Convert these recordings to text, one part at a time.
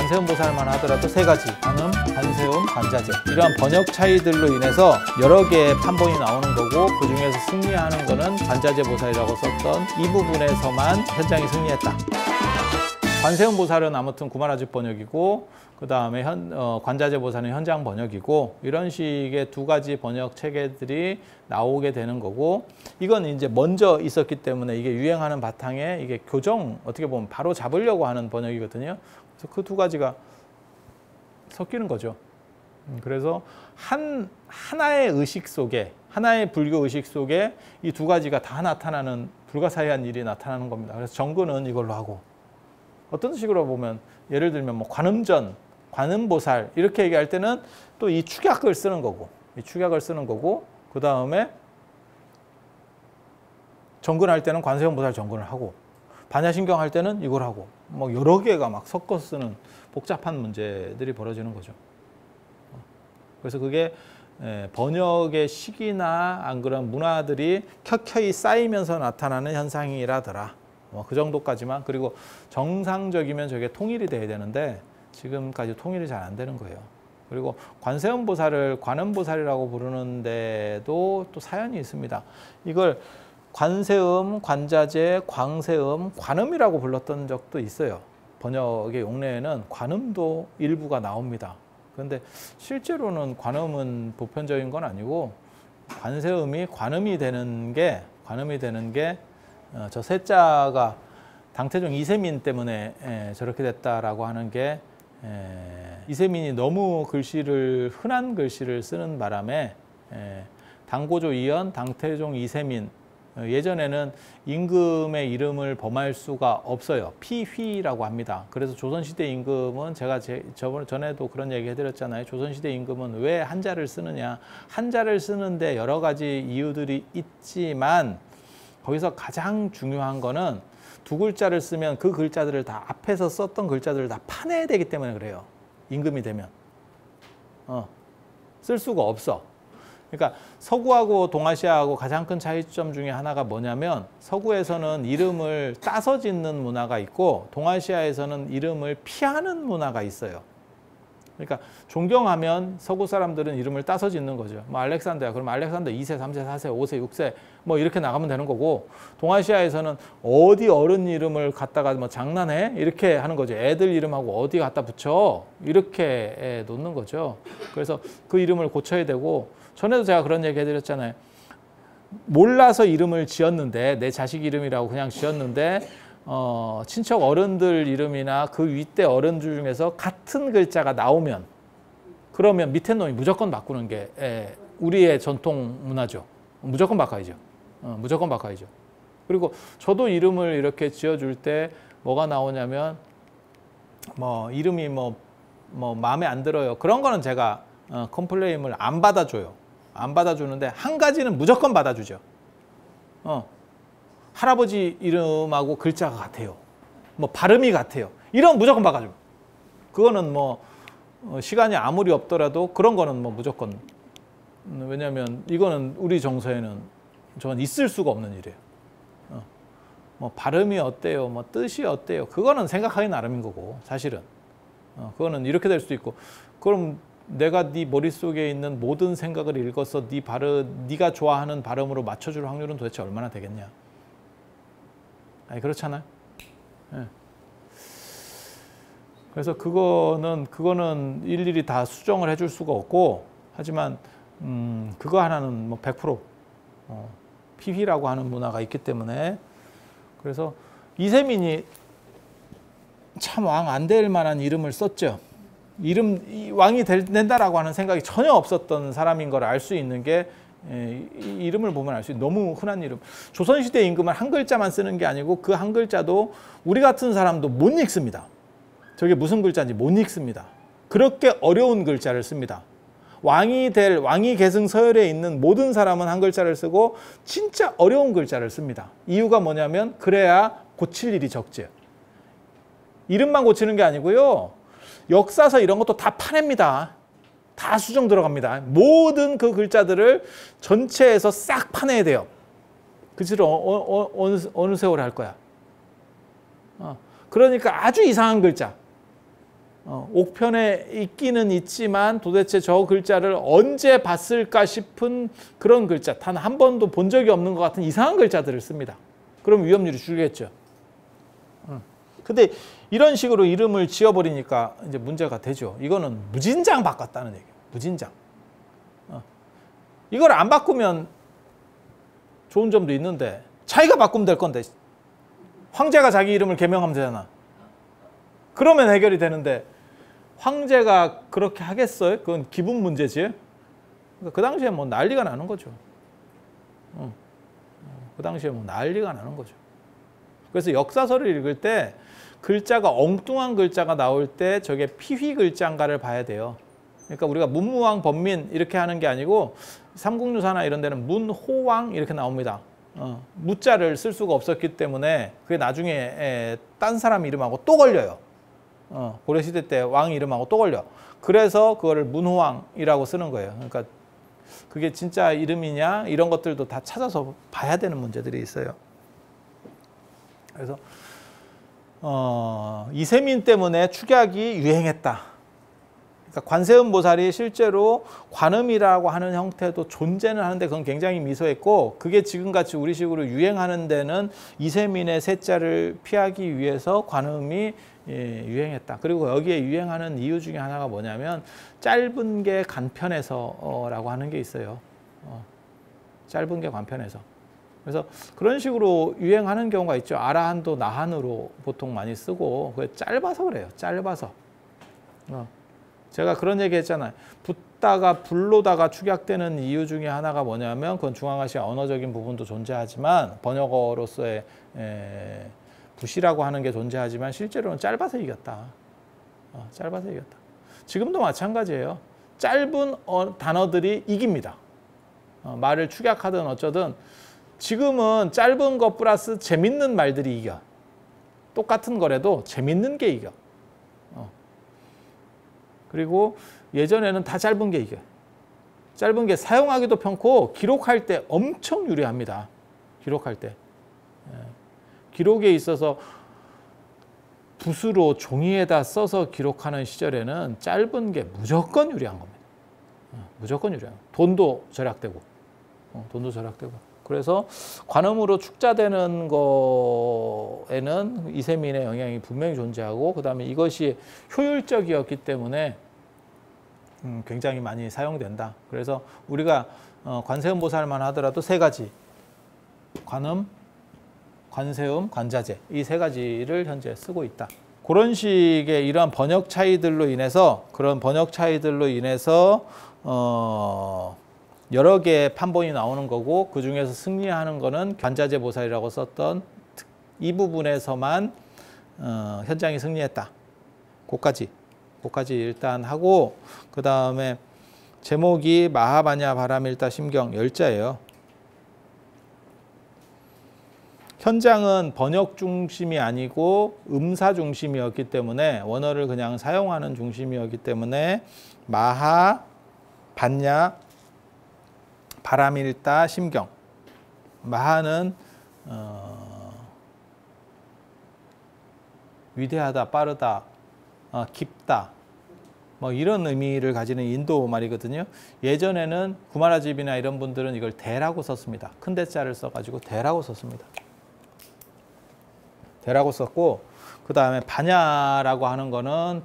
관세음 보살만 하더라도 세 가지: 관음, 관세음, 관자재. 이러한 번역 차이들로 인해서 여러 개의 판본이 나오는 거고, 그 중에서 승리하는 거는 관자재 보살이라고 썼던 이 부분에서만 현장이 승리했다. 관세음 보살은 아무튼 구마라집 번역이고, 그 다음에 관자재 보살은 현장 번역이고, 이런 식의 두 가지 번역 체계들이 나오게 되는 거고, 이건 이제 먼저 있었기 때문에 이게 유행하는 바탕에 이게 교정, 어떻게 보면 바로 잡으려고 하는 번역이거든요. 그래서 그 두 가지가 섞이는 거죠. 그래서 하나의 의식 속에, 하나의 불교 의식 속에 이 두 가지가 다 나타나는 불가사의한 일이 나타나는 겁니다. 그래서 정근은 이걸로 하고, 어떤 식으로 보면 예를 들면 뭐 관음전, 관음보살 이렇게 얘기할 때는 또 이 축약을 쓰는 거고, 이 축약을 쓰는 거고, 그 다음에 정근할 때는 관세음보살 정근을 하고, 반야신경 할 때는 이걸 하고, 뭐 여러 개가 막 섞어 쓰는 복잡한 문제들이 벌어지는 거죠. 그래서 그게 번역의 시기나 안 그런 문화들이 켜켜이 쌓이면서 나타나는 현상이라더라. 그 정도까지만. 그리고 정상적이면 저게 통일이 돼야 되는데 지금까지 통일이 잘 안 되는 거예요. 그리고 관세음보살을 관음보살이라고 부르는데도 또 사연이 있습니다. 이걸 관세음, 관자재, 광세음, 관음이라고 불렀던 적도 있어요. 번역의 용례에는 관음도 일부가 나옵니다. 그런데 실제로는 관음은 보편적인 건 아니고, 관세음이 관음이 되는 게 저 세자가 당태종 이세민 때문에 저렇게 됐다라고 하는 게, 이세민이 너무 흔한 글씨를 쓰는 바람에 당고조 이연, 당태종 이세민, 예전에는 임금의 이름을 범할 수가 없어요. 피휘라고 합니다. 그래서 조선시대 임금은 제가 전에도 그런 얘기 해드렸잖아요. 조선시대 임금은 왜 한자를 쓰느냐. 한자를 쓰는데 여러 가지 이유들이 있지만 거기서 가장 중요한 거는 두 글자를 쓰면 그 글자들을 다 앞에서 썼던 글자들을 다 파내야 되기 때문에 그래요. 임금이 되면. 쓸 수가 없어. 그러니까 서구하고 동아시아하고 가장 큰 차이점 중에 하나가 뭐냐면, 서구에서는 이름을 따서 짓는 문화가 있고 동아시아에서는 이름을 피하는 문화가 있어요. 그러니까 존경하면 서구 사람들은 이름을 따서 짓는 거죠. 뭐 알렉산더야. 그럼 알렉산더 2세, 3세, 4세, 5세, 6세 뭐 이렇게 나가면 되는 거고, 동아시아에서는 어디 어른 이름을 갖다가 뭐 장난해? 이렇게 하는 거죠. 애들 이름하고 어디 갖다 붙여? 이렇게 놓는 거죠. 그래서 그 이름을 고쳐야 되고, 전에도 제가 그런 얘기 해드렸잖아요. 몰라서 이름을 지었는데, 내 자식 이름이라고 그냥 지었는데 친척 어른들 이름이나 그 윗대 어른들 중에서 같은 글자가 나오면, 그러면 밑에 놈이 무조건 바꾸는 게 우리의 전통 문화죠. 무조건 바꿔야죠. 무조건 바꿔야죠. 그리고 저도 이름을 이렇게 지어줄 때 뭐가 나오냐면, 뭐 이름이 뭐 마음에 안 들어요. 그런 거는 제가 컴플레인을 안 받아줘요. 안 받아주는데 한 가지는 무조건 받아주죠. 할아버지 이름하고 글자가 같아요. 뭐 발음이 같아요. 이런 무조건 바꿔줘. 그거는 뭐 시간이 아무리 없더라도 그런 거는 뭐 무조건. 왜냐하면 이거는 우리 정서에는 저건 있을 수가 없는 일이에요. 뭐 발음이 어때요? 뭐 뜻이 어때요? 그거는 생각하기 나름인 거고, 사실은. 그거는 이렇게 될 수도 있고, 그럼 내가 네 머릿속에 있는 모든 생각을 읽어서 네가 좋아하는 발음으로 맞춰줄 확률은 도대체 얼마나 되겠냐. 아니, 그렇잖아요. 네. 그래서 그거는 일일이 다 수정을 해줄 수가 없고, 하지만 그거 하나는 뭐 100% 피휘라고 하는 문화가 있기 때문에. 그래서 이세민이 참 왕 안 될 만한 이름을 썼죠. 왕이 된다라고 하는 생각이 전혀 없었던 사람인 걸 알 수 있는 게, 이 이름을 보면 알 수 있는 너무 흔한 이름. 조선시대 임금은 한 글자만 쓰는 게 아니고 그 한 글자도 우리 같은 사람도 못 읽습니다. 저게 무슨 글자인지 못 읽습니다. 그렇게 어려운 글자를 씁니다. 왕이 계승 서열에 있는 모든 사람은 한 글자를 쓰고 진짜 어려운 글자를 씁니다. 이유가 뭐냐면, 그래야 고칠 일이 적지. 이름만 고치는 게 아니고요, 역사서 이런 것도 다 파냅니다. 다 수정 들어갑니다. 모든 그 글자들을 전체에서 싹 파내야 돼요. 글씨를 어느 세월에 할 거야. 그러니까 아주 이상한 글자, 옥편에 있기는 있지만 도대체 저 글자를 언제 봤을까 싶은 그런 글자, 단 한 번도 본 적이 없는 것 같은 이상한 글자들을 씁니다. 그럼 위험률이 줄겠죠. 근데 이런 식으로 이름을 지어버리니까 이제 문제가 되죠. 이거는 무진장 바꿨다는 얘기예요. 무진장. 이걸 안 바꾸면 좋은 점도 있는데 자기가 바꾸면 될 건데 황제가 자기 이름을 개명하면 되잖아. 그러면 해결이 되는데 황제가 그렇게 하겠어요? 그건 기분 문제지. 그러니까 그 당시에 뭐 난리가 나는 거죠. 그 당시에 뭐 난리가 나는 거죠. 그래서 역사서를 읽을 때 글자가 엉뚱한 글자가 나올 때 저게 피휘 글자인가를 봐야 돼요. 그러니까 우리가 문무왕 번민 이렇게 하는 게 아니고 삼국유사나 이런 데는 문호왕 이렇게 나옵니다. 무자를 쓸 수가 없었기 때문에 그게 나중에 딴 사람 이름하고 또 걸려요. 고려시대 때 왕 이름하고 또 걸려. 그래서 그거를 문호왕이라고 쓰는 거예요. 그러니까 그게 진짜 이름이냐 이런 것들도 다 찾아서 봐야 되는 문제들이 있어요. 그래서 이세민 때문에 축약이 유행했다. 그러니까 관세음 보살이 실제로 관음이라고 하는 형태도 존재는 하는데 그건 굉장히 미소했고 그게 지금같이 우리식으로 유행하는 데는 이세민의 세자를 피하기 위해서 관음이 유행했다. 그리고 여기에 유행하는 이유 중에 하나가 뭐냐면 짧은 게 간편해서라고 하는 게 있어요. 짧은 게 간편해서. 그래서 그런 식으로 유행하는 경우가 있죠. 아라한도 나한으로 보통 많이 쓰고 그게 짧아서 그래요. 짧아서. 제가 그런 얘기 했잖아요. 붓다가 불로다가 축약되는 이유 중에 하나가 뭐냐면 그건 중앙아시아 언어적인 부분도 존재하지만 번역어로서의 붓이라고 하는 게 존재하지만 실제로는 짧아서 이겼다. 짧아서 이겼다. 지금도 마찬가지예요. 짧은 단어들이 이깁니다. 말을 축약하든 어쩌든 지금은 짧은 것 플러스 재밌는 말들이 이겨. 똑같은 거라도 재밌는 게 이겨. 그리고 예전에는 다 짧은 게 이겨요. 짧은 게 사용하기도 편고 기록할 때 엄청 유리합니다. 기록할 때. 기록에 있어서 붓으로 종이에다 써서 기록하는 시절에는 짧은 게 무조건 유리한 겁니다. 무조건 유리한 거예요. 돈도 절약되고. 돈도 절약되고. 그래서 관음으로 축자되는 거에는 이세민의 영향이 분명히 존재하고 그다음에 이것이 효율적이었기 때문에 굉장히 많이 사용된다. 그래서 우리가 관세음 보살만 하더라도 세 가지 관음, 관세음, 관자재 이 세 가지를 현재 쓰고 있다. 그런 식의 이러한 번역 차이들로 인해서 여러 개의 판본이 나오는 거고 그 중에서 승리하는 거는 관자재 보살이라고 썼던 이 부분에서만 현장이 승리했다. 그까지 일단 하고 그 다음에 제목이 마하바냐 바라밀타 심경 10자예요. 현장은 번역 중심이 아니고 음사 중심이었기 때문에 원어를 그냥 사용하는 중심이었기 때문에 마하, 반야, 바라밀타, 심경. 마하는 위대하다, 빠르다, 깊다 뭐 이런 의미를 가지는 인도 말이거든요. 예전에는 구마라집이나 이런 분들은 이걸 대라고 썼습니다. 큰 대자를 써가지고 대라고 썼습니다. 대라고 썼고 그 다음에 반야라고 하는 거는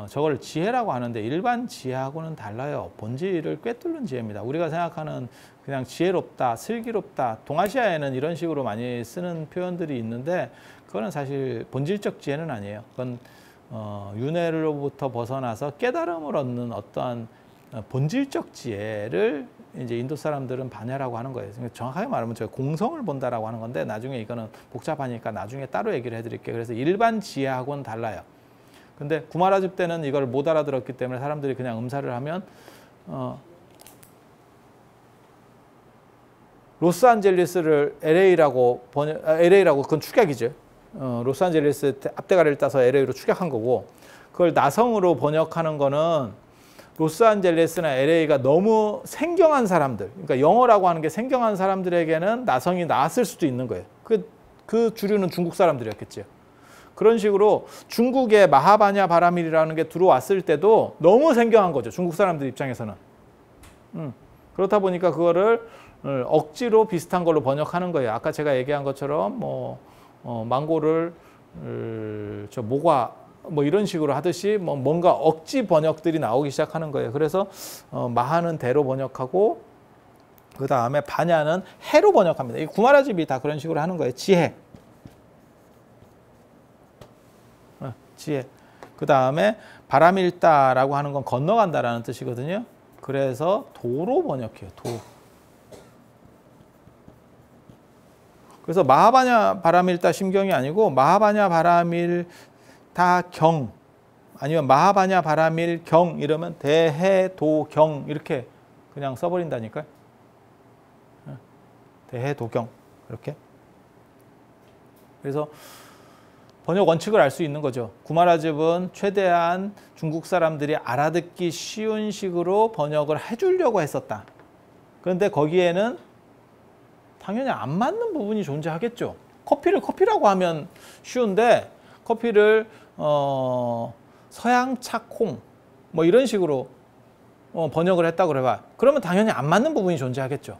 저걸 지혜라고 하는데 일반 지혜하고는 달라요. 본질을 꿰뚫는 지혜입니다. 우리가 생각하는 그냥 지혜롭다, 슬기롭다. 동아시아에는 이런 식으로 많이 쓰는 표현들이 있는데 그거는 사실 본질적 지혜는 아니에요. 그건 윤회로부터 벗어나서 깨달음을 얻는 어떠한 본질적 지혜를 이제 인도 사람들은 반야라고 하는 거예요. 정확하게 말하면 제가 공성을 본다라고 하는 건데 나중에 이거는 복잡하니까 나중에 따로 얘기를 해드릴게요. 그래서 일반 지혜하고는 달라요. 근데 구마라집 때는 이걸 못 알아들었기 때문에 사람들이 그냥 음사를 하면 로스안젤레스를 LA라고 그건 축약이죠. 로스안젤레스 앞대가리를 따서 LA로 축약한 거고 그걸 나성으로 번역하는 거는 로스안젤레스나 LA가 너무 생경한 사람들, 그러니까 영어라고 하는 게 생경한 사람들에게는 나성이 나았을 수도 있는 거예요. 그 주류는 중국 사람들이었겠죠. 그런 식으로 중국의 마하바냐 바라밀이라는 게 들어왔을 때도 너무 생경한 거죠. 중국 사람들 입장에서는. 그렇다 보니까 그거를 억지로 비슷한 걸로 번역하는 거예요. 아까 제가 얘기한 것처럼 망고를 모과 뭐 이런 식으로 하듯이 뭔가 억지 번역들이 나오기 시작하는 거예요. 그래서 마하는 대로 번역하고 그 다음에 바냐는 해로 번역합니다. 이 구마라집이 다 그런 식으로 하는 거예요. 지혜. 지혜. 그 다음에 바라밀다라고 하는 건 건너간다라는 뜻이거든요. 그래서 도로 번역해요. 도. 그래서 마하바냐 바라밀다 심경이 아니고 마하바냐 바라밀다 경 아니면 마하바냐 바라밀 경 이러면 대해도경 이렇게 그냥 써버린다니까요. 대해도경 이렇게. 그래서 번역 원칙을 알 수 있는 거죠. 구마라집은 최대한 중국 사람들이 알아듣기 쉬운 식으로 번역을 해주려고 했었다. 그런데 거기에는 당연히 안 맞는 부분이 존재하겠죠. 커피를 커피라고 하면 쉬운데 커피를 서양차콩 뭐 이런 식으로 번역을 했다고 그래봐. 그러면 당연히 안 맞는 부분이 존재하겠죠.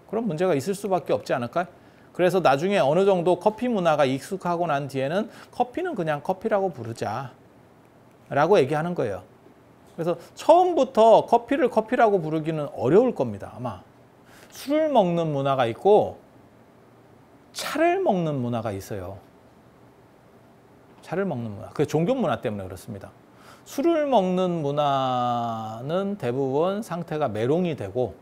그런 문제가 있을 수밖에 없지 않을까요? 그래서 나중에 어느 정도 커피 문화가 익숙하고 난 뒤에는 커피는 그냥 커피라고 부르자 라고 얘기하는 거예요. 그래서 처음부터 커피를 커피라고 부르기는 어려울 겁니다. 아마 술을 먹는 문화가 있고 차를 먹는 문화가 있어요. 차를 먹는 문화. 그게 종교 문화 때문에 그렇습니다. 술을 먹는 문화는 대부분 상태가 메롱이 되고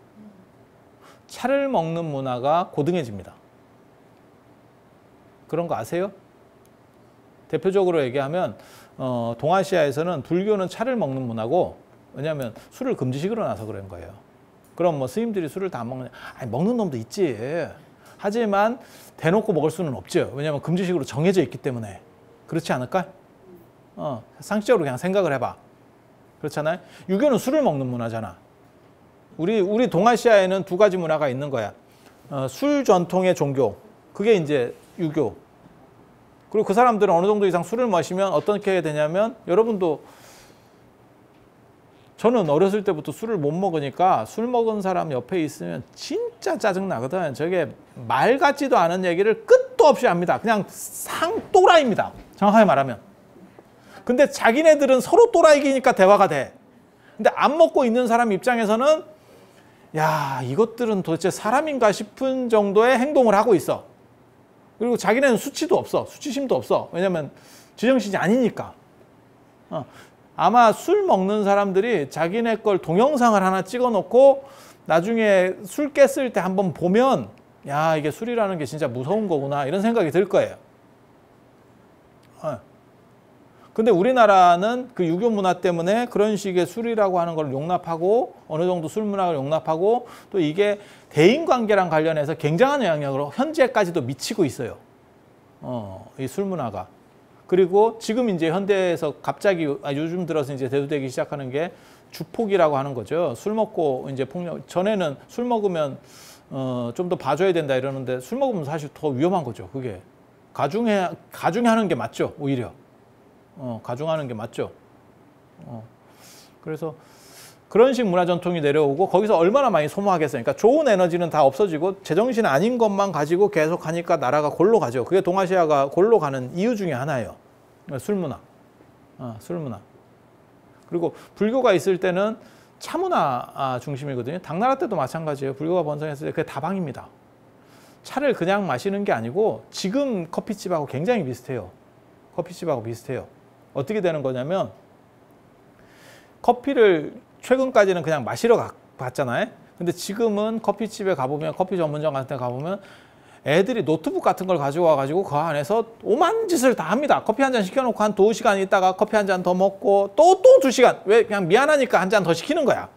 차를 먹는 문화가 고등해집니다. 그런 거 아세요? 대표적으로 얘기하면 동아시아에서는 불교는 차를 먹는 문화고 왜냐하면 술을 금지식으로 놔서 그런 거예요. 그럼 뭐 스님들이 술을 다 먹느냐? 아니, 먹는 놈도 있지. 하지만 대놓고 먹을 수는 없죠. 왜냐하면 금지식으로 정해져 있기 때문에. 그렇지 않을까? 상식적으로 그냥 생각을 해봐. 그렇잖아요. 유교는 술을 먹는 문화잖아. 우리 동아시아에는 두 가지 문화가 있는 거야. 술 전통의 종교. 그게 이제 유교. 그리고 그 사람들은 어느 정도 이상 술을 마시면 어떻게 되냐면 여러분도 저는 어렸을 때부터 술을 못 먹으니까 술 먹은 사람 옆에 있으면 진짜 짜증나거든. 저게 말 같지도 않은 얘기를 끝도 없이 합니다. 그냥 상또라이입니다. 정확하게 말하면. 근데 자기네들은 서로 또라이기니까 대화가 돼. 근데 안 먹고 있는 사람 입장에서는 야, 이것들은 도대체 사람인가 싶은 정도의 행동을 하고 있어. 그리고 자기네는 수치도 없어. 수치심도 없어. 왜냐면 지정신이 아니니까. 아마 술 먹는 사람들이 자기네 걸 동영상을 하나 찍어놓고 나중에 술 깼을 때 한번 보면 야, 이게 술이라는 게 진짜 무서운 거구나 이런 생각이 들 거예요. 근데 우리나라는 그 유교 문화 때문에 그런 식의 술이라고 하는 걸 용납하고 어느 정도 술 문화를 용납하고 또 이게 대인관계랑 관련해서 굉장한 영향력으로 현재까지도 미치고 있어요. 이 술 문화가. 그리고 지금 이제 현대에서 갑자기 요즘 들어서 이제 대두되기 시작하는 게 주폭이라고 하는 거죠. 술 먹고 이제 폭력. 전에는 술 먹으면 좀 더 봐줘야 된다 이러는데 술 먹으면 사실 더 위험한 거죠. 그게 가중하는 게 맞죠. 오히려. 가중하는 게 맞죠. 그래서 그런 식 문화 전통이 내려오고 거기서 얼마나 많이 소모하겠어요. 그러니까 좋은 에너지는 다 없어지고 제정신 아닌 것만 가지고 계속 하니까 나라가 골로 가죠. 그게 동아시아가 골로 가는 이유 중에 하나예요. 술 문화. 술 문화. 그리고 불교가 있을 때는 차 문화 중심이거든요. 당나라 때도 마찬가지예요. 불교가 번성했을 때 그게 다방입니다. 차를 그냥 마시는 게 아니고 지금 커피집하고 굉장히 비슷해요. 커피집하고 비슷해요. 어떻게 되는 거냐면 커피를 최근까지는 그냥 마시러 갔잖아요. 근데 지금은 커피집에 가보면 커피 전문점 같은 데 가보면 애들이 노트북 같은 걸 가지고 와가지고 그 안에서 오만 짓을 다 합니다. 커피 한 잔 시켜놓고 한 2시간 있다가 커피 한 잔 더 먹고 또 2시간. 왜? 그냥 미안하니까 한 잔 더 시키는 거야.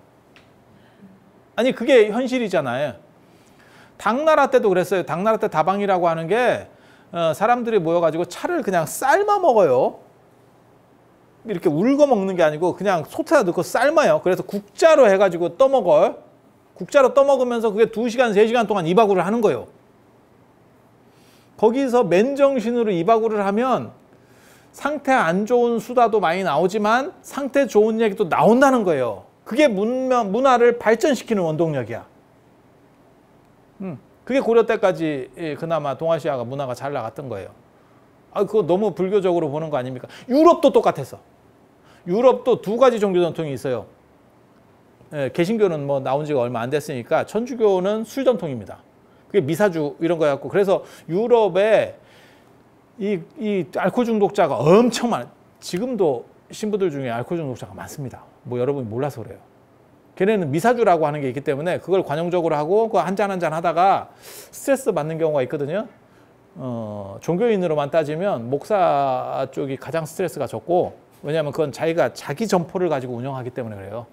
아니 그게 현실이잖아요. 당나라 때도 그랬어요. 당나라 때 다방이라고 하는 게 사람들이 모여가지고 차를 그냥 삶아 먹어요. 이렇게 울고 먹는 게 아니고 그냥 솥에다 넣고 삶아요. 그래서 국자로 해가지고 떠먹어요. 국자로 떠먹으면서 그게 2시간, 3시간 동안 이바구를 하는 거예요. 거기서 맨정신으로 이바구를 하면 상태 안 좋은 수다도 많이 나오지만 상태 좋은 얘기도 나온다는 거예요. 그게 문화를 발전시키는 원동력이야. 그게 고려 때까지 그나마 동아시아가 문화가 잘 나갔던 거예요. 그거 너무 불교적으로 보는 거 아닙니까? 유럽도 똑같았어. 유럽도 두 가지 종교 전통이 있어요. 개신교는 뭐 나온 지가 얼마 안 됐으니까 천주교는 술 전통입니다. 그게 미사주 이런 거였고, 그래서 유럽에 이 알코올 중독자가 엄청 많아요. 지금도 신부들 중에 알코올 중독자가 많습니다. 뭐 여러분이 몰라서 그래요. 걔네는 미사주라고 하는 게 있기 때문에 그걸 관용적으로 하고 그 한 잔 한 잔 하다가 스트레스 받는 경우가 있거든요. 종교인으로만 따지면 목사 쪽이 가장 스트레스가 적고, 왜냐하면 그건 자기 점포를 가지고 운영하기 때문에 그래요.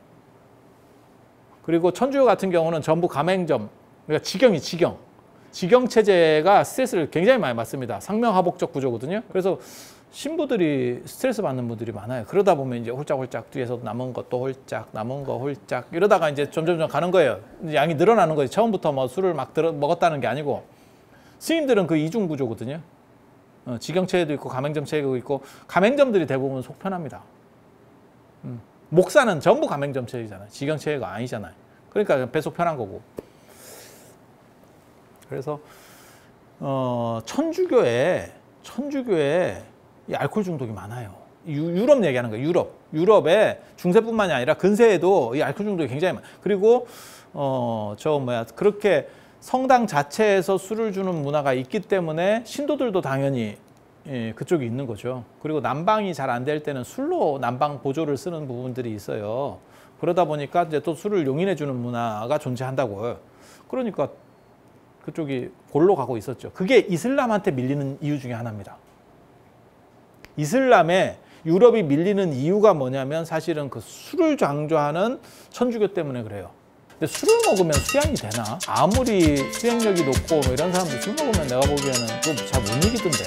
그리고 천주교 같은 경우는 전부 가맹점, 그러니까 직영 체제가 스트레스를 굉장히 많이 받습니다. 상명하복적 구조거든요. 그래서 신부들이 스트레스 받는 분들이 많아요. 그러다 보면 이제 홀짝홀짝 뒤에서 남은 것도 홀짝, 남은 거 홀짝 이러다가 이제 점점 가는 거예요. 양이 늘어나는 거지. 처음부터 뭐 술을 막 먹었다는 게 아니고, 스님들은 그 이중 구조거든요. 직영 체제도 있고 가맹점 체제도 있고, 가맹점들이 대부분 속 편합니다. 목사는 전부 가맹점 체제잖아요. 직영 체제가 아니잖아요. 그러니까 배속 편한 거고. 그래서 천주교에 이 알코올 중독이 많아요. 유럽 얘기하는 거예요. 유럽에 중세뿐만이 아니라 근세에도 이 알코올 중독이 굉장히 많아요. 그리고 그렇게 성당 자체에서 술을 주는 문화가 있기 때문에 신도들도 당연히 그쪽이 있는 거죠. 그리고 난방이 잘 안 될 때는 술로 난방 보조를 쓰는 부분들이 있어요. 그러다 보니까 이제 또 술을 용인해 주는 문화가 존재한다고요. 그러니까 그쪽이 골로 가고 있었죠. 그게 이슬람한테 밀리는 이유 중에 하나입니다. 이슬람에 유럽이 밀리는 이유가 뭐냐면 사실은 그 술을 강조하는 천주교 때문에 그래요. 근데 술을 먹으면 수양이 되나? 아무리 수행력이 높고 뭐 이런 사람들 술 먹으면 내가 보기에는 또 잘 못 이기던데.